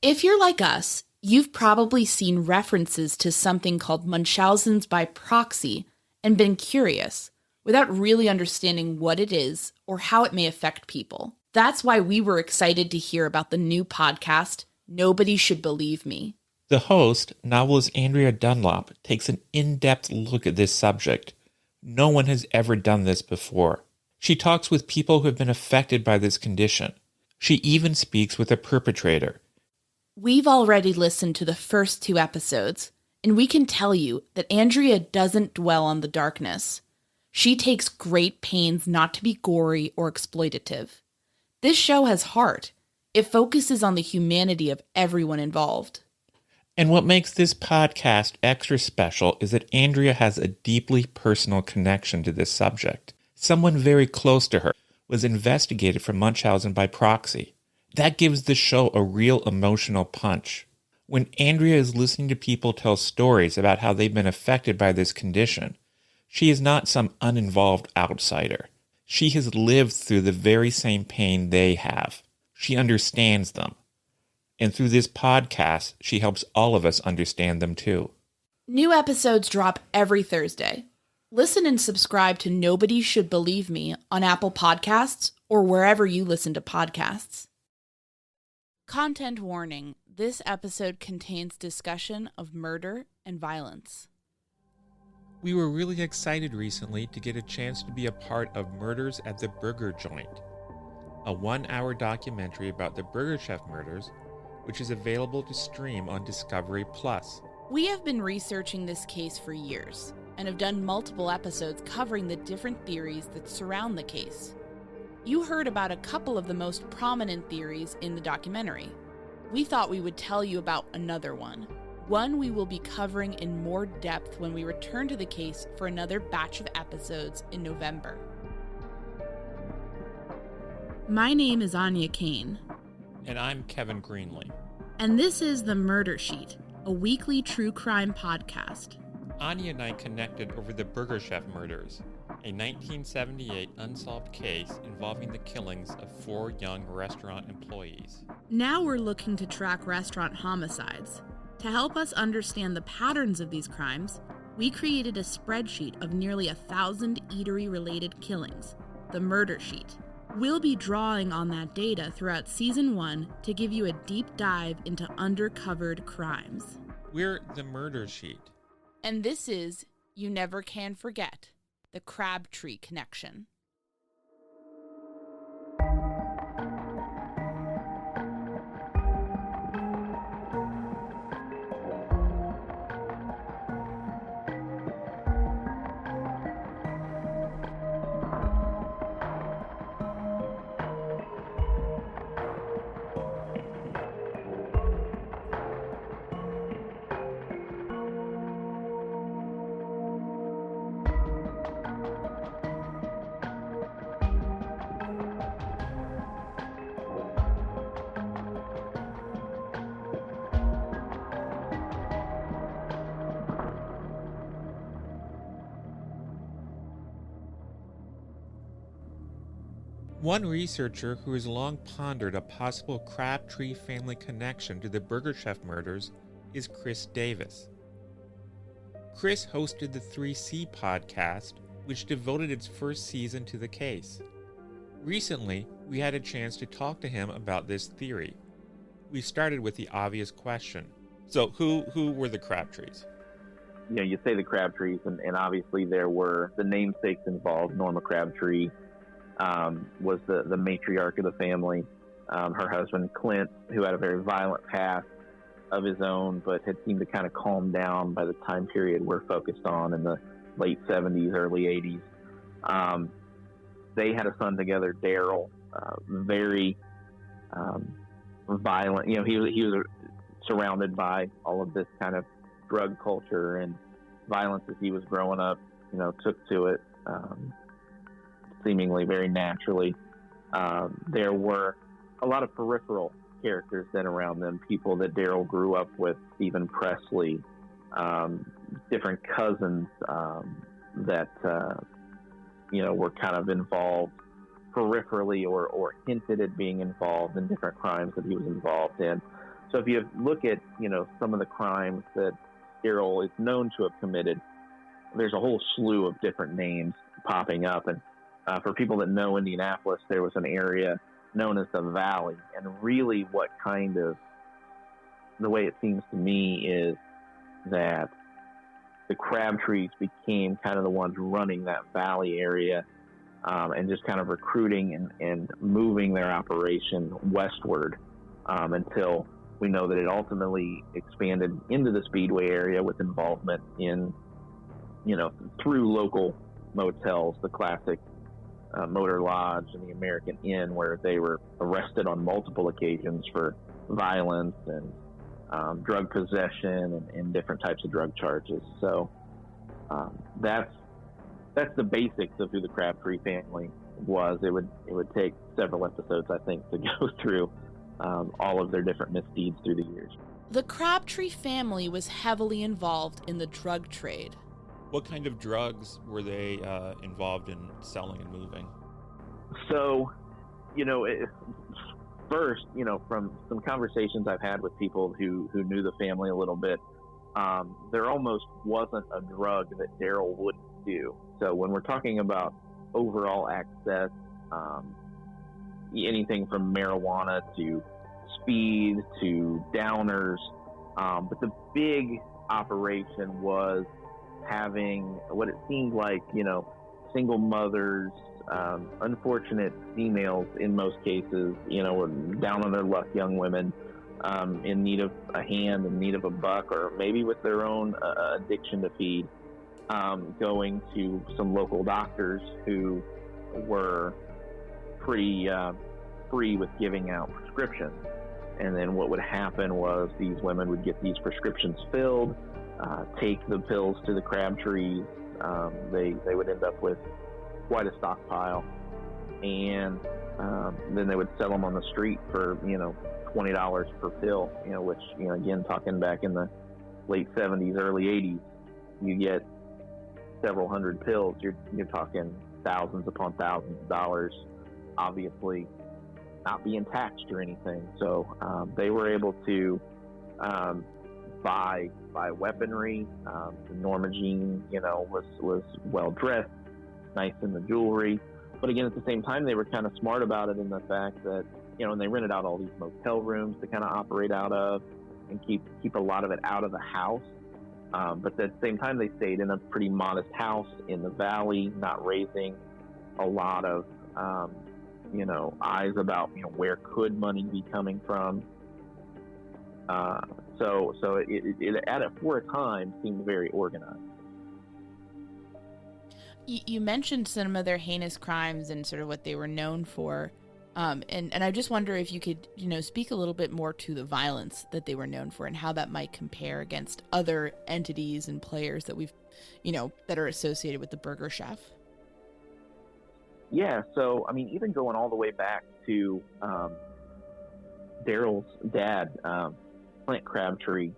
If you're like us, you've probably seen references to something called Munchausen's by proxy and been curious, without really understanding what it is or how it may affect people. That's why we were excited to hear about the new podcast, Nobody Should Believe Me. The host, novelist Andrea Dunlop, takes an in-depth look at this subject. No one has ever done this before. She talks with people who have been affected by this condition. She even speaks with a perpetrator. We've already listened to the first 2 episodes, and we can tell you that Andrea doesn't dwell on the darkness. She takes great pains not to be gory or exploitative. This show has heart. It focuses on the humanity of everyone involved. And what makes this podcast extra special is that Andrea has a deeply personal connection to this subject. Someone very close to her was investigated for Munchausen by proxy. That gives the show a real emotional punch. When Andrea is listening to people tell stories about how they've been affected by this condition, she is not some uninvolved outsider. She has lived through the very same pain they have. She understands them. And through this podcast, she helps all of us understand them too. New episodes drop every Thursday. Listen and subscribe to Nobody Should Believe Me on Apple Podcasts or wherever you listen to podcasts. Content warning. This episode contains discussion of murder and violence. We were really excited recently to get a chance to be a part of Murders at the Burger Joint, a 1-hour documentary about the Burger Chef murders, which is available to stream on Discovery+. We have been researching this case for years and have done multiple episodes covering the different theories that surround the case. You heard about a couple of the most prominent theories in the documentary. We thought we would tell you about another one we will be covering in more depth when we return to the case for another batch of episodes in November. My name is Áine Cain. And I'm Kevin Greenlee. And this is The Murder Sheet, a weekly true crime podcast. Áine and I connected over the Burger Chef murders, a 1978 unsolved case involving the killings of 4 young restaurant employees. Now we're looking to track restaurant homicides. To help us understand the patterns of these crimes, we created a spreadsheet of nearly 1,000 eatery-related killings, the Murder Sheet. We'll be drawing on that data throughout Season 1 to give you a deep dive into undercovered crimes. We're the Murder Sheet. And this is, You Never Can Forget, the Crabtree Connection. One researcher who has long pondered a possible Crabtree family connection to the Burger Chef murders is Chris Davis. Chris hosted the 3C podcast, which devoted its first season to the case. Recently, we had a chance to talk to him about this theory. We started with the obvious question. So who were the Crabtrees? You know, you say the Crabtrees, and obviously there were the namesakes involved. Norma Crabtree was the matriarch of the family. Her husband, Clint, who had a very violent past of his own, but had seemed to kind of calm down by the time period we're focused on in the late 70s, early 80s. They had a son together, Daryl, very violent. You know, he was surrounded by all of this kind of drug culture and violence as he was growing up, you know, took to it seemingly very naturally. There were a lot of peripheral characters then around them, people that Daryl grew up with, Stephen Presley, different cousins that, you know, were kind of involved peripherally or hinted at being involved in different crimes that he was involved in. So if you look at, some of the crimes that Daryl is known to have committed, there's a whole slew of different names popping up. And for people that know Indianapolis, there was an area known as the Valley. And really the way it seems to me is that the Crabtrees became kind of the ones running that Valley area, and just kind of recruiting and moving their operation westward, until we know that it ultimately expanded into the Speedway area with involvement in, through local motels, the classic Motor Lodge and the American Inn, where they were arrested on multiple occasions for violence and drug possession and different types of drug charges. So that's the basics of who the Crabtree family was. It would take several episodes, I think, to go through all of their different misdeeds through the years. The Crabtree family was heavily involved in the drug trade. What kind of drugs were they involved in selling and moving? So, first, from some conversations I've had with people who knew the family a little bit, there almost wasn't a drug that Daryl wouldn't do. So when we're talking about overall access, anything from marijuana to speed to downers, but the big operation was having what it seemed like, single mothers, unfortunate females in most cases, down on their luck, young women, in need of a hand, in need of a buck, or maybe with their own addiction to feed, going to some local doctors who were pretty free with giving out prescriptions. And then what would happen was these women would get these prescriptions filled, take the pills to the Crabtrees. They would end up with quite a stockpile, and then they would sell them on the street for $20 per pill. Which again, talking back in the late 70s, early 80s, you get several hundred pills. You're talking thousands upon thousands of dollars. Obviously, not being taxed or anything. So they were able to buy weaponry. Norma Jean, was well dressed, nice in the jewelry. But again, at the same time, they were kind of smart about it in the fact that, and they rented out all these motel rooms to kind of operate out of and keep a lot of it out of the house. But at the same time, they stayed in a pretty modest house in the Valley, not raising a lot of, eyes about, where could money be coming from. So it for a time seemed very organized. You mentioned some of their heinous crimes and sort of what they were known for. And I just wonder if you could, speak a little bit more to the violence that they were known for and how that might compare against other entities and players that we've, that are associated with the Burger Chef. Yeah. So, even going all the way back to Daryl's dad, Clint Crabtree,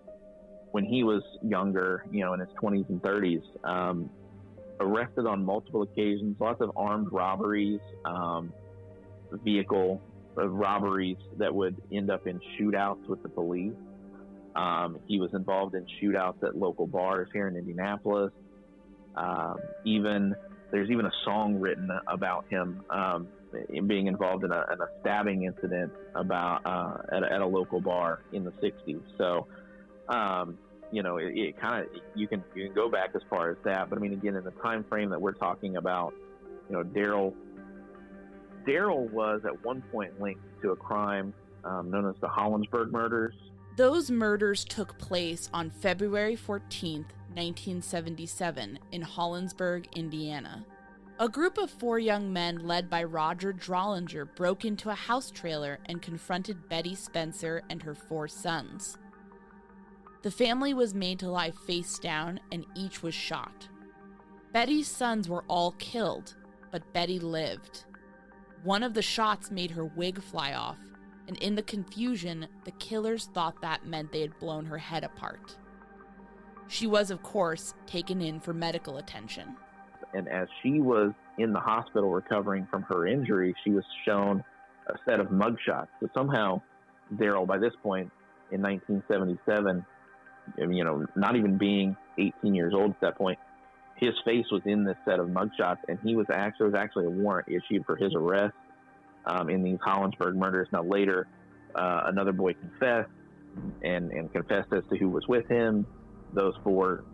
when he was younger, in his 20s and 30s, arrested on multiple occasions, lots of armed robberies, vehicle robberies that would end up in shootouts with the police. He was involved in shootouts at local bars here in Indianapolis. There's even a song written about him being involved in a stabbing incident about at a local bar in the 60s. So, it kind of, you can go back as far as that. But again, in the time frame that we're talking about, Daryl was at one point linked to a crime known as the Hollinsburg murders. Those murders took place on February 14th, 1977 in Hollinsburg, Indiana. A group of 4 young men led by Roger Drollinger broke into a house trailer and confronted Betty Spencer and her 4 sons. The family was made to lie face down and each was shot. Betty's sons were all killed, but Betty lived. One of the shots made her wig fly off, and in the confusion, the killers thought that meant they had blown her head apart. She was, of course, taken in for medical attention. And as she was in the hospital recovering from her injury, she was shown a set of mugshots. So somehow, Daryl, by this point, in 1977, not even being 18 years old at that point, his face was in this set of mugshots, and there was actually a warrant issued for his arrest in these Hollinsburg murders. Now later, another boy confessed and confessed as to who was with him. Those four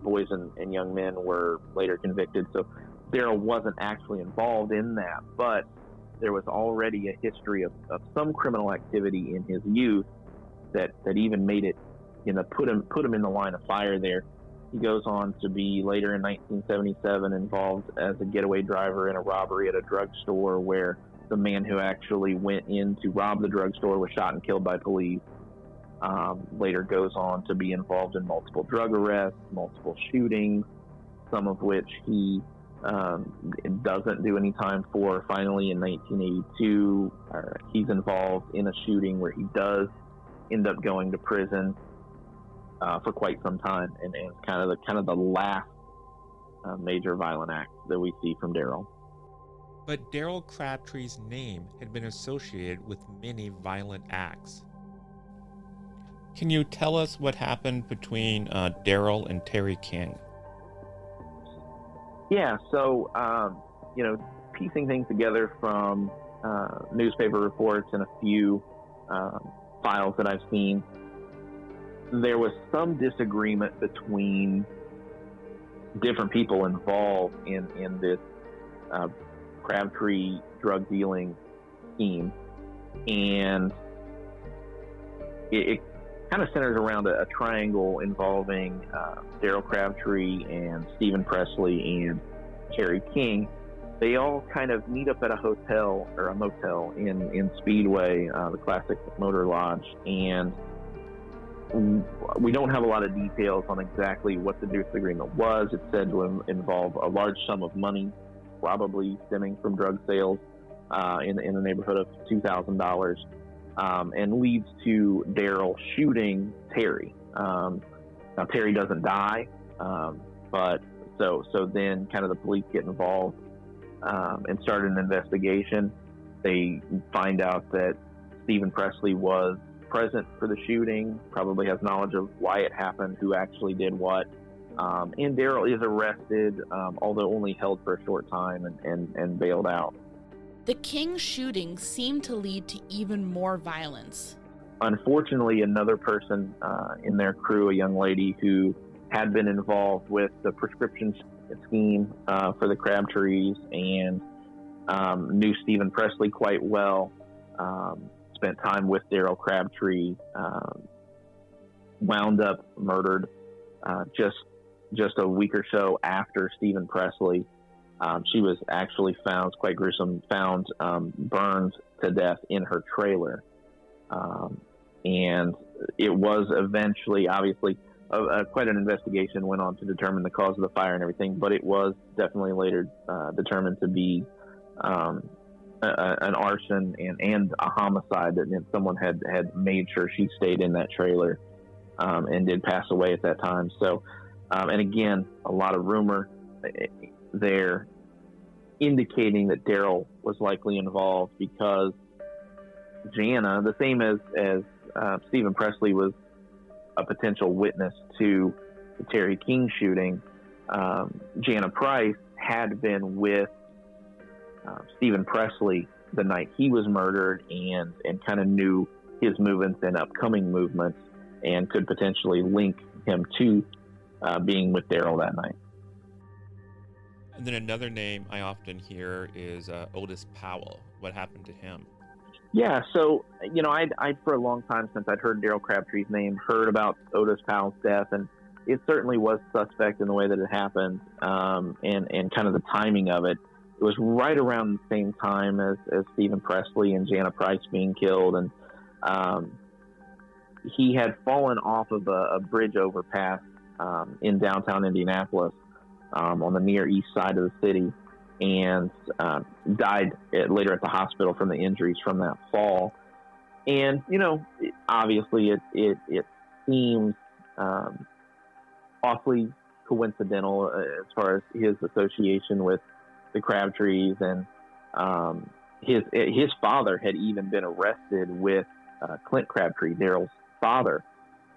boys and young men were later convicted. So Daryl wasn't actually involved in that, but there was already a history of some criminal activity in his youth that even made it, put him in the line of fire there. He goes on to be later in 1977 involved as a getaway driver in a robbery at a drugstore where the man who actually went in to rob the drugstore was shot and killed by police. Later goes on to be involved in multiple drug arrests, multiple shootings, some of which he doesn't do any time for. Finally, in 1982, he's involved in a shooting where he does end up going to prison for quite some time, and kind of the last major violent act that we see from Daryl. But Daryl Crabtree's name had been associated with many violent acts. Can you tell us what happened between Daryl and Terry King? Yeah, so, piecing things together from newspaper reports and a few files that I've seen, there was some disagreement between different people involved in this Crabtree drug dealing scheme, and it kind of centers around a triangle involving Daryl Crabtree and Stephen Presley and Terry King. They all kind of meet up at a hotel or a motel in Speedway, the classic motor lodge, and we don't have a lot of details on exactly what the disagreement was. It's said to involve a large sum of money, probably stemming from drug sales in the neighborhood of $2,000, and leads to Daryl shooting Terry. Now Terry doesn't die, but so then kind of the police get involved and start an investigation. They find out that Stephen Presley was present for the shooting, probably has knowledge of why it happened, who actually did what. And Daryl is arrested, although only held for a short time and bailed out. The King shooting seemed to lead to even more violence. Unfortunately, another person in their crew, a young lady who had been involved with the prescription scheme for the Crabtrees and knew Stephen Presley quite well, spent time with Daryl Crabtree, wound up murdered just a week or so after Stephen Presley. She was actually found, it's quite gruesome, burned to death in her trailer. And it was eventually, obviously, quite an investigation went on to determine the cause of the fire and everything, but it was definitely later determined to be an arson and a homicide, that someone had made sure she stayed in that trailer and did pass away at that time. So, and again, a lot of rumor there indicating that Daryl was likely involved because Jana, the same as Stephen Presley was a potential witness to the Terry King shooting, Jana Price had been with Stephen Presley the night he was murdered and kind of knew his movements and upcoming movements and could potentially link him to being with Daryl that night. And then another name I often hear is Otis Powell. What happened to him? Yeah, so, I'd for a long time since I'd heard Daryl Crabtree's name, heard about Otis Powell's death, and it certainly was suspect in the way that it happened, and kind of the timing of it. It was right around the same time as Stephen Presley and Jana Price being killed, and he had fallen off of a bridge overpass in downtown Indianapolis on the near east side of the city, and died later at the hospital from the injuries from that fall. And, obviously it seems awfully coincidental as far as his association with the Crabtrees, and his father had even been arrested with Clint Crabtree, Daryl's father,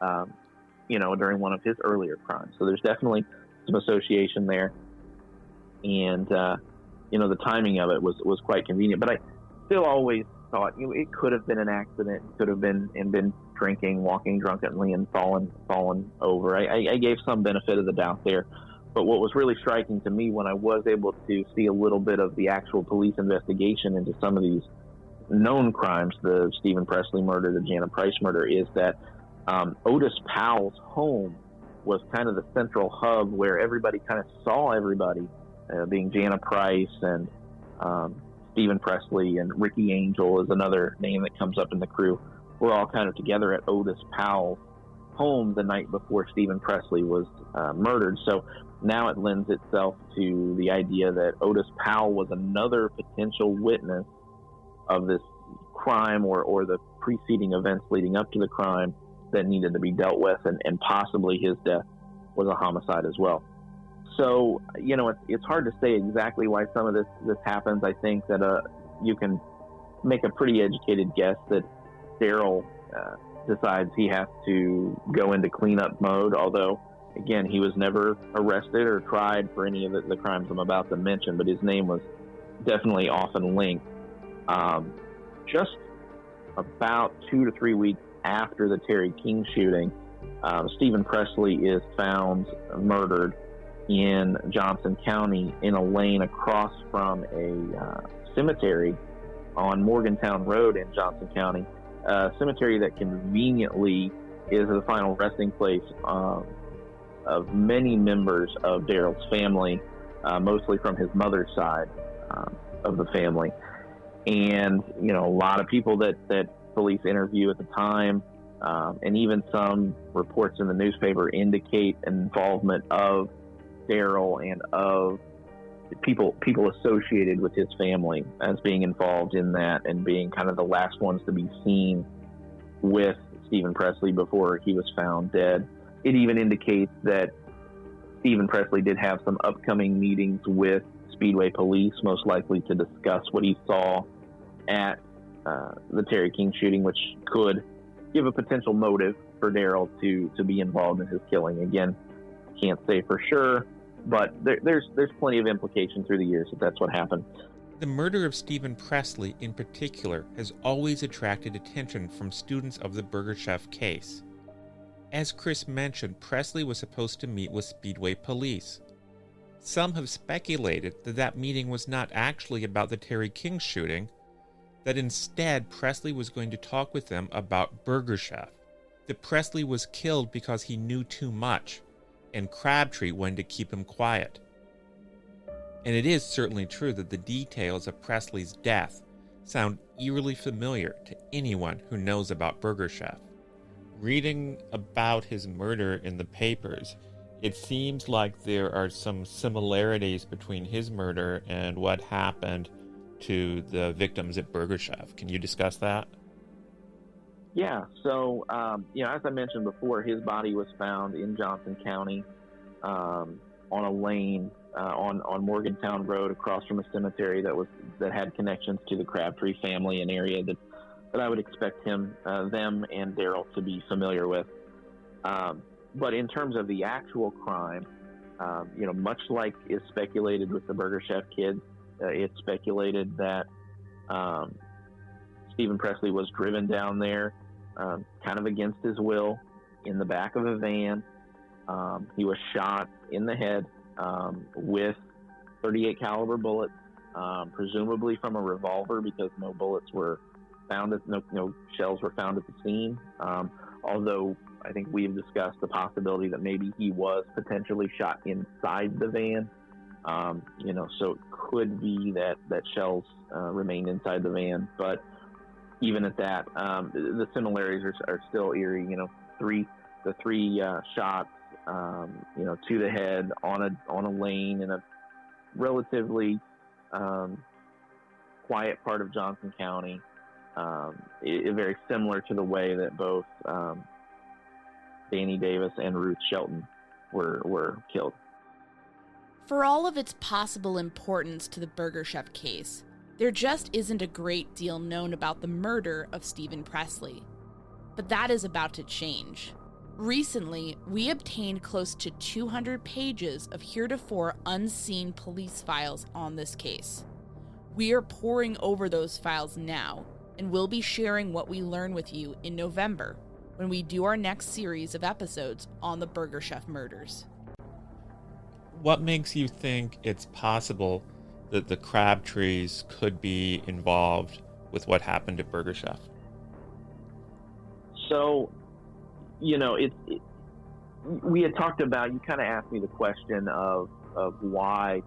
during one of his earlier crimes. So there's definitely some association there. And, the timing of it was quite convenient. But I still always thought, it could have been an accident. It could have been drinking, walking drunkenly, and fallen over. I gave some benefit of the doubt there. But what was really striking to me when I was able to see a little bit of the actual police investigation into some of these known crimes, the Stephen Presley murder, the Jana Price murder, is that Otis Powell's home was kind of the central hub where everybody kind of saw everybody, being Jana Price and Stephen Presley, and Ricky Angel is another name that comes up in the crew. We're all kind of together at Otis Powell's home the night before Stephen Presley was murdered. So now it lends itself to the idea that Otis Powell was another potential witness of this crime or the preceding events leading up to the crime that needed to be dealt with, and possibly his death was a homicide as well. So, it's hard to say exactly why some of this happens. I think that you can make a pretty educated guess that Daryl decides he has to go into cleanup mode, although, again, he was never arrested or tried for any of the crimes I'm about to mention, but his name was definitely often linked. Just about 2 to 3 weeks after the Terry King shooting, Stephen Presley is found murdered in Johnson County in a lane across from a cemetery on Morgantown Road in Johnson County, a cemetery that conveniently is the final resting place of many members of Daryl's family, mostly from his mother's side of the family. And, a lot of people that police interview at the time, and even some reports in the newspaper indicate an involvement of Daryl and of people associated with his family as being involved in that and being kind of the last ones to be seen with Stephen Presley before he was found dead. It even indicates that Stephen Presley did have some upcoming meetings with Speedway Police, most likely to discuss what he saw at the Terry King shooting, which could give a potential motive for Daryl to be involved in his killing. Again, can't say for sure, but there's plenty of implication through the years that that's what happened. The murder of Stephen Presley in particular has always attracted attention from students of the Burger Chef case. As Chris mentioned, Presley was supposed to meet with Speedway Police. Some have speculated that meeting was not actually about the Terry King shooting, that instead Presley was going to talk with them about Burger Chef, that Presley was killed because he knew too much, and Crabtree wanted to keep him quiet. And it is certainly true that the details of Presley's death sound eerily familiar to anyone who knows about Burger Chef. Reading about his murder in the papers, it seems like there are some similarities between his murder and what happened to the victims at Burger Chef. Can you discuss that? Yeah, so, as I mentioned before, his body was found in Johnson County on a lane on Morgantown Road across from a cemetery that had connections to the Crabtree family, an area that I would expect them and Daryl to be familiar with. But in terms of the actual crime, much like is speculated with the Burger Chef kids, it's speculated that Stephen Presley was driven down there kind of against his will in the back of a van. He was shot in the head with .38 caliber bullets, presumably from a revolver, because no bullets were found, no shells were found at the scene. Although I think we've discussed the possibility that maybe he was potentially shot inside the van. So it could be that shells remained inside the van. But even at that, the similarities are still eerie. The three shots, to the head on a lane in a relatively quiet part of Johnson County. Very similar to the way that both Danny Davis and Ruth Shelton were killed. For all of its possible importance to the Burger Chef case, there just isn't a great deal known about the murder of Stephen Presley. But that is about to change. Recently, we obtained close to 200 pages of heretofore unseen police files on this case. We are poring over those files now, and we'll be sharing what we learn with you in November when we do our next series of episodes on the Burger Chef murders. What makes you think it's possible that the Crabtrees could be involved with what happened at Burger Chef? So, we had talked about, you kind of asked me the question of why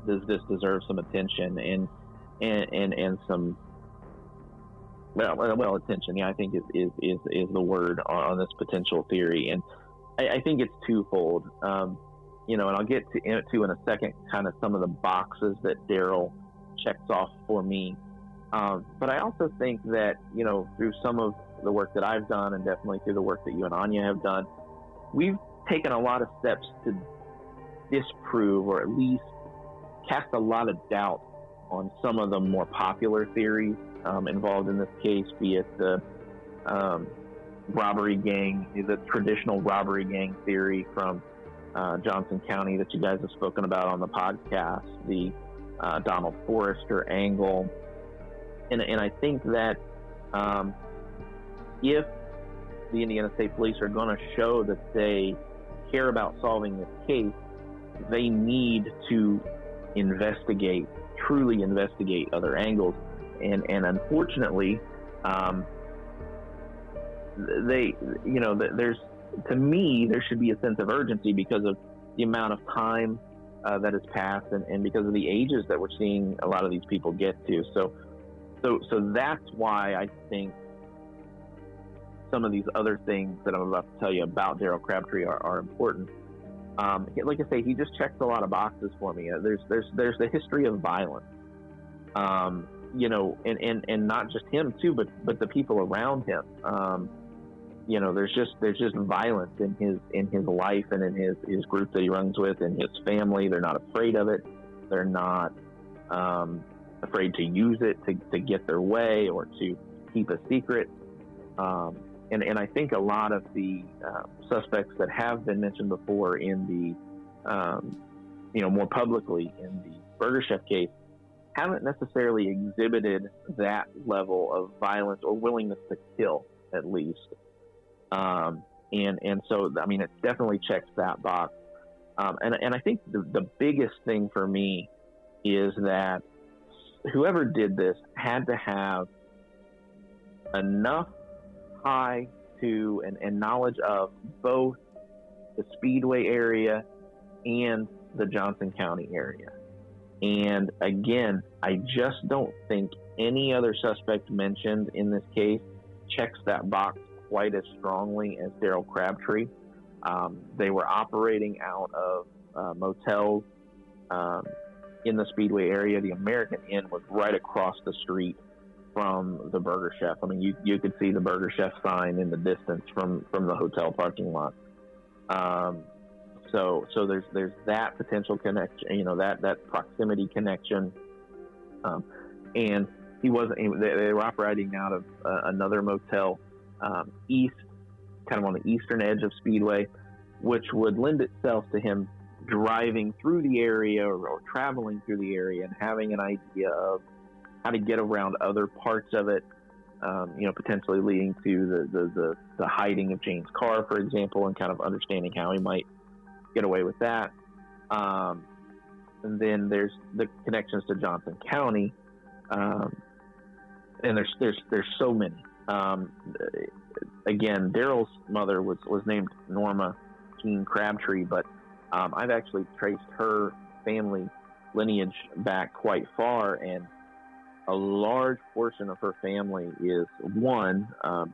does this deserve some attention and some, well, attention. Yeah, I think is the word on this potential theory. And I think it's twofold. And I'll get to in a second kind of some of the boxes that Daryl checks off for me. But I also think that, through some of the work that I've done and definitely through the work that you and Áine have done, we've taken a lot of steps to disprove or at least cast a lot of doubt on some of the more popular theories involved in this case, be it the robbery gang, the traditional robbery gang theory from Johnson County that you guys have spoken about on the podcast, the Donald Forrester angle. And I think that if the Indiana State Police are going to show that they care about solving this case, they need to truly investigate other angles. And unfortunately, to me, there should be a sense of urgency because of the amount of time that has passed and because of the ages that we're seeing a lot of these people get to. So that's why I think some of these other things that I'm about to tell you about Daryl Crabtree are important. Like I say, he just checks a lot of boxes for me. There's the history of violence, and not just him too, but the people around him. There's just violence in his life and in his group that he runs with and his family. They're not afraid of it. They're not afraid to use it to get their way or to keep a secret. And I think a lot of the suspects that have been mentioned before in the, more publicly in the Burger Chef case haven't necessarily exhibited that level of violence or willingness to kill, at least. And so, I mean, it definitely checks that box. And I think the biggest thing for me is that whoever did this had to have enough tie to and knowledge of both the Speedway area and the Johnson County area. And again, I just don't think any other suspect mentioned in this case checks that box quite as strongly as Daryl Crabtree. They were operating out of motels in the Speedway area. The American Inn was right across the street from the Burger Chef. I mean, you could see the Burger Chef sign in the distance from the hotel parking lot. So there's that potential connection, that proximity connection. And they were operating out of another motel east, kind of on the eastern edge of Speedway, which would lend itself to him driving through the area or traveling through the area and having an idea of how to get around other parts of it, potentially leading to the hiding of Jane's car, for example, and kind of understanding how he might get away with that. And then there's the connections to Johnson County, and there's so many. Again, Daryl's mother was named Norma Cain Crabtree, but I've actually traced her family lineage back quite far, and a large portion of her family is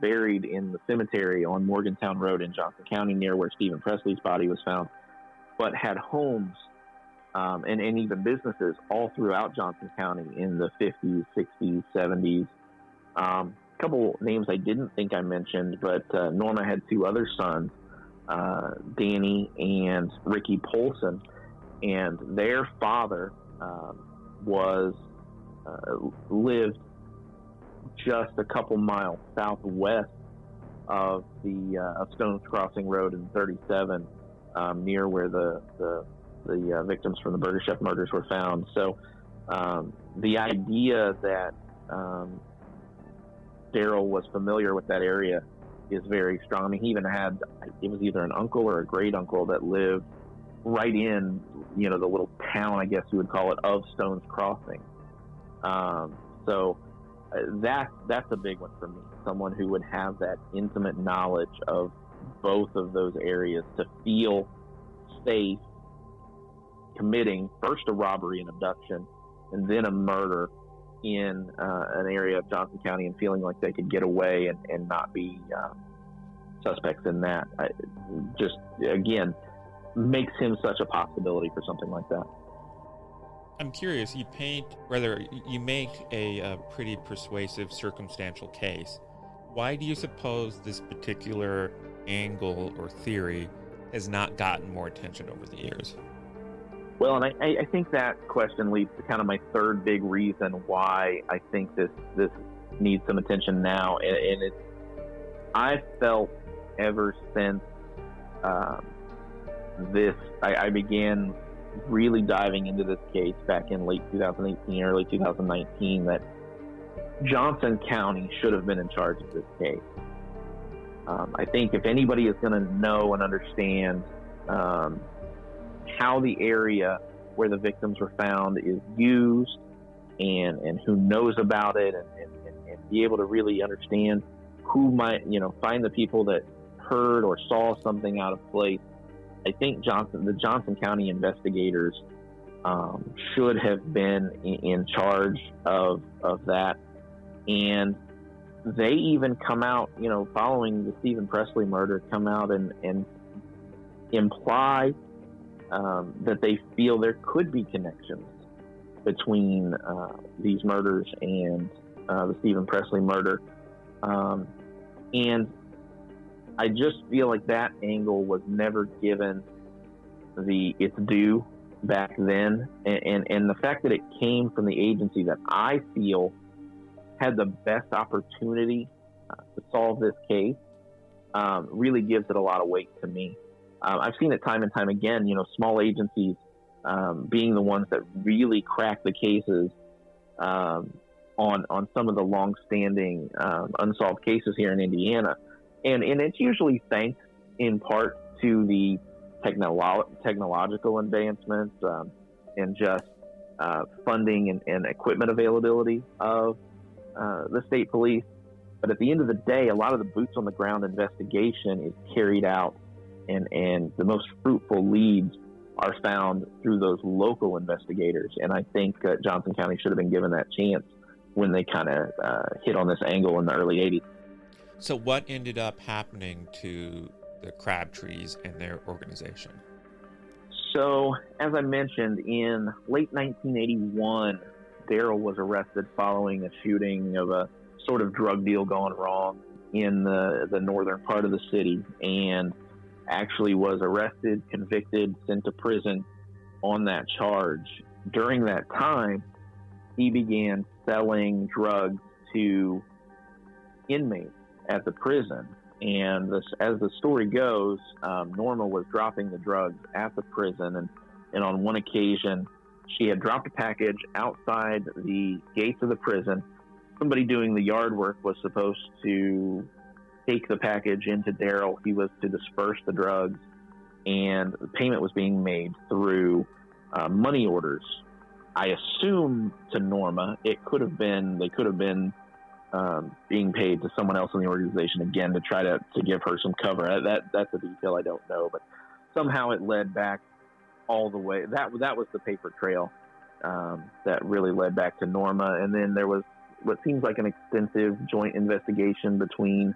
buried in the cemetery on Morgantown Road in Johnson County, near where Stephen Presley's body was found, but had homes and even businesses all throughout Johnson County in the 50s, 60s, 70s. A couple names I didn't think I mentioned, but Norma had two other sons, Danny and Ricky Polson, and their father lived just a couple miles southwest of the Stones Crossing Road in 37, near where the victims from the Burger Chef murders were found. So the idea that Daryl was familiar with that area is very strong. I mean, he even had, it was either an uncle or a great uncle that lived right in, the little town, I guess you would call it, of Stones Crossing. So that's a big one for me. Someone who would have that intimate knowledge of both of those areas to feel safe committing first a robbery and abduction and then a murder in an area of Johnson County and feeling like they could get away and not be suspects in that. Just, again, makes him such a possibility for something like that. I'm curious, you make a pretty persuasive circumstantial case. Why do you suppose this particular angle or theory has not gotten more attention over the years? Well, and I think that question leads to kind of my third big reason why I think this needs some attention now. And it's, I've felt ever since I began really diving into this case back in late 2018, early 2019, that Johnson County should have been in charge of this case. I think if anybody is going to know and understand how the area where the victims were found is used and who knows about it and be able to really understand who might, find the people that heard or saw something out of place, I think the Johnson County investigators should have been in charge of that. And they even come out, following the Stephen Presley murder, come out and imply that they feel there could be connections between these murders and the Stephen Presley murder. And I just feel like that angle was never given its due back then. And the fact that it came from the agency that I feel had the best opportunity to solve this case really gives it a lot of weight to me. I've seen it time and time again, small agencies being the ones that really crack the cases on some of the long-standing unsolved cases here in Indiana. And it's usually thanks in part to the technological advancements and just funding and equipment availability of the state police. But at the end of the day, a lot of the boots on the ground investigation is carried out, and the most fruitful leads are found through those local investigators. And I think Johnson County should have been given that chance when they kind of hit on this angle in the early 80s. So what ended up happening to the Crabtrees and their organization? So, as I mentioned, in late 1981, Daryl was arrested following a shooting of a sort of drug deal gone wrong in the northern part of the city, and actually was arrested, convicted, sent to prison on that charge. During that time, he began selling drugs to inmates at the prison. And as the story goes, Norma was dropping the drugs at the prison. And on one occasion, she had dropped a package outside the gates of the prison. Somebody doing the yard work was supposed to take the package into Daryl. He was to disperse the drugs, and the payment was being made through money orders. I assume to Norma. They could have been being paid to someone else in the organization, again, to try to give her some cover. That's a detail I don't know, but somehow it led back all the way. That was the paper trail that really led back to Norma. And then there was what seems like an extensive joint investigation between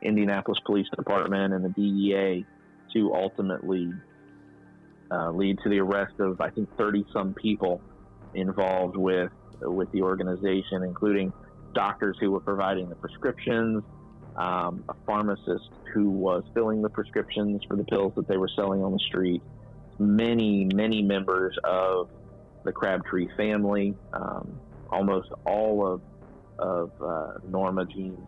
Indianapolis Police Department and the DEA to ultimately lead to the arrest of, I think, 30-some people involved with the organization, including doctors who were providing the prescriptions, a pharmacist who was filling the prescriptions for the pills that they were selling on the street, many members of the Crabtree family, almost all of Norma Jean's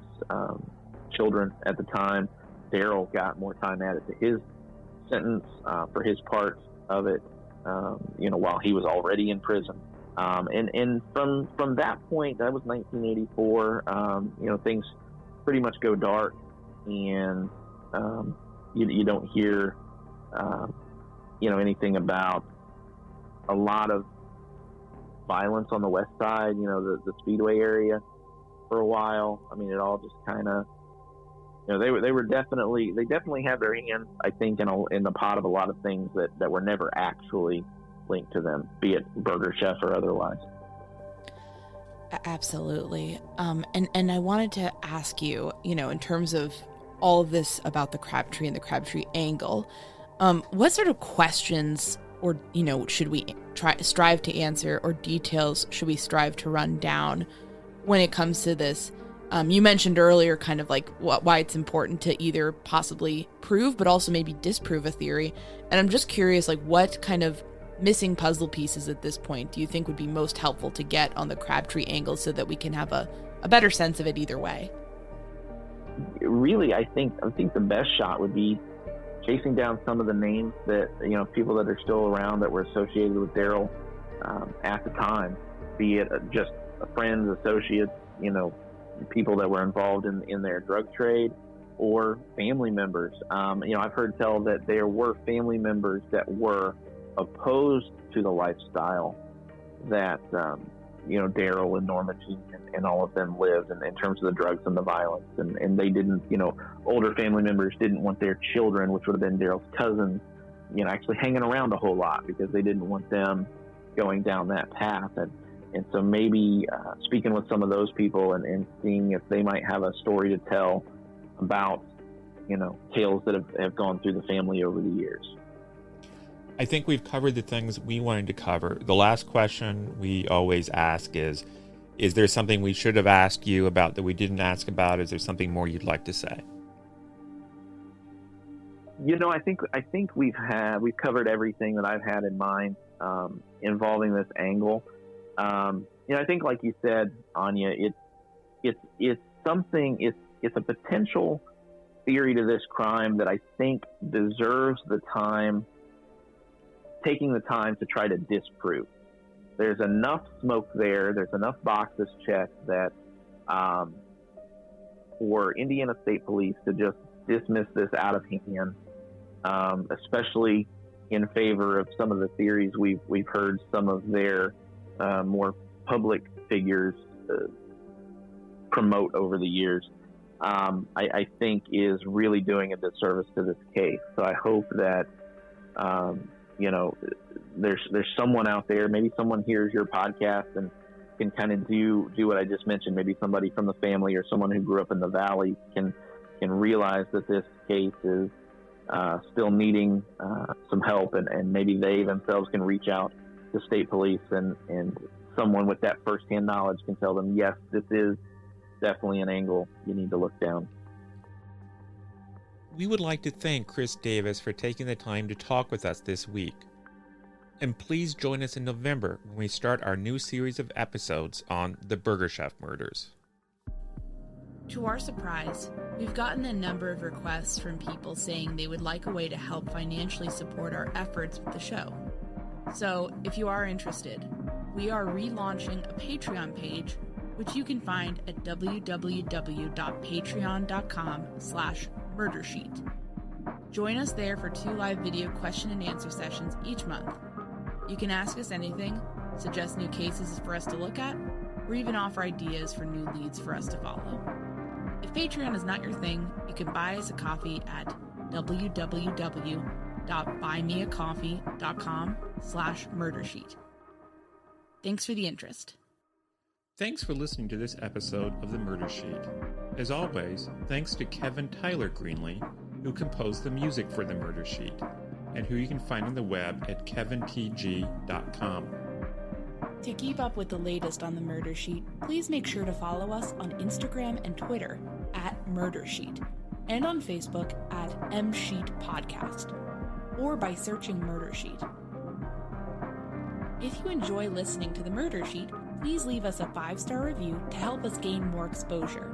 children at the time. Daryl got more time added to his sentence for his part of it, while he was already in prison. And from that point, that was 1984, things pretty much go dark, and you don't hear, anything about a lot of violence on the west side, the Speedway area for a while. I mean, it all just kind of, they definitely have their hands, I think, in the pot of a lot of things that were never actually linked to them, be it Burger Chef or otherwise. Absolutely. And I wanted to ask you, in terms of all of this about the Crabtree and the Crabtree angle, what sort of questions or, should we strive to answer, or details should we strive to run down when it comes to this? You mentioned earlier kind of like why it's important to either possibly prove, but also maybe disprove a theory. And I'm just curious, like, what kind of missing puzzle pieces at this point do you think would be most helpful to get on the Crabtree angle so that we can have a better sense of it either way? Really, I think the best shot would be chasing down some of the names that, people that are still around that were associated with Daryl at the time, be it just friends, associates, people that were involved in their drug trade, or family members. I've heard tell that there were family members that were opposed to the lifestyle that, Daryl and Norma Jean and all of them lived in terms of the drugs and the violence. And they didn't, older family members didn't want their children, which would have been Daryl's cousins, actually hanging around a whole lot, because they didn't want them going down that path. And so maybe speaking with some of those people and seeing if they might have a story to tell about, tales that have gone through the family over the years. I think we've covered the things we wanted to cover. The last question we always ask is there something we should have asked you about that we didn't ask about? Is there something more you'd like to say? I think we've covered everything that I've had in mind involving this angle. I think, like you said, Áine, it's a potential theory to this crime that I think deserves taking the time to try to disprove. There's enough smoke there. There's enough boxes checked that for Indiana State Police to just dismiss this out of hand, especially in favor of some of the theories we've heard some of their more public figures promote over the years, I think is really doing a disservice to this case. So I hope that there's someone out there, maybe someone hears your podcast and can kind of do what I just mentioned. Maybe somebody from the family or someone who grew up in the Valley can realize that this case is still needing some help, and maybe they themselves can reach out to state police, and someone with that firsthand knowledge can tell them, yes, this is definitely an angle you need to look down. We would like to thank Chris Davis for taking the time to talk with us this week. And please join us in November when we start our new series of episodes on the Burger Chef murders. To our surprise, we've gotten a number of requests from people saying they would like a way to help financially support our efforts with the show. So, if you are interested, we are relaunching a Patreon page, which you can find at www.patreon.com/murdersheet. Join us there for 2 live video question and answer sessions each month. You can ask us anything, suggest new cases for us to look at, or even offer ideas for new leads for us to follow. If Patreon is not your thing, you can buy us a coffee at www.buymeacoffee.com/murdersheet. Thanks for the interest. Thanks for listening to this episode of The Murder Sheet. As always, thanks to Kevin Greenlee, who composed the music for The Murder Sheet, and who you can find on the web at kevintg.com. To keep up with the latest on The Murder Sheet, please make sure to follow us on Instagram and Twitter at Murder Sheet, and on Facebook at msheetpodcast, or by searching Murder Sheet. If you enjoy listening to The Murder Sheet, please leave us a 5-star review to help us gain more exposure.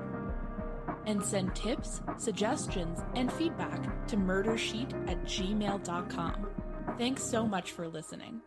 And send tips, suggestions, and feedback to murdersheet@gmail.com. Thanks so much for listening.